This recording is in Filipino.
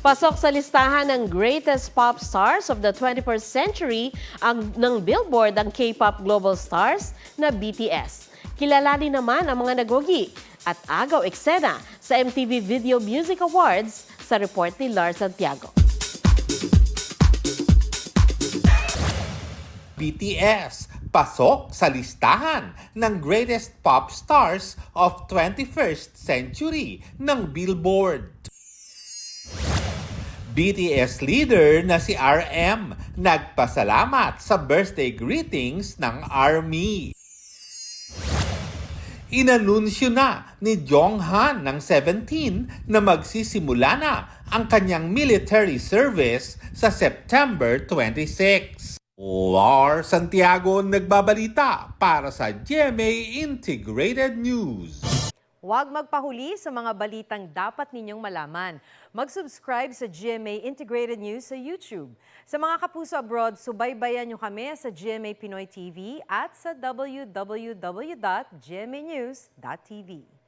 Pasok sa listahan ng greatest pop stars of the 21st century ng Billboard ang K-pop global stars na BTS. Kilalanin naman ang mga nagogi at agaw eksena sa MTV Video Music Awards sa report ni Lars Santiago. BTS pasok sa listahan ng greatest pop stars of 21st century ng Billboard. BTS leader na si RM nagpasalamat sa birthday greetings ng ARMY. Inanunsyo na ni Jonghan ng 17 na magsisimula na ang kanyang military service sa September 26. Lars Santiago nagbabalita para sa GMA Integrated News. Huwag magpahuli sa mga balitang dapat ninyong malaman. Mag-subscribe sa GMA Integrated News sa YouTube. Sa mga kapuso abroad, subaybayan nyo kami sa GMA Pinoy TV at sa www.gmanews.tv.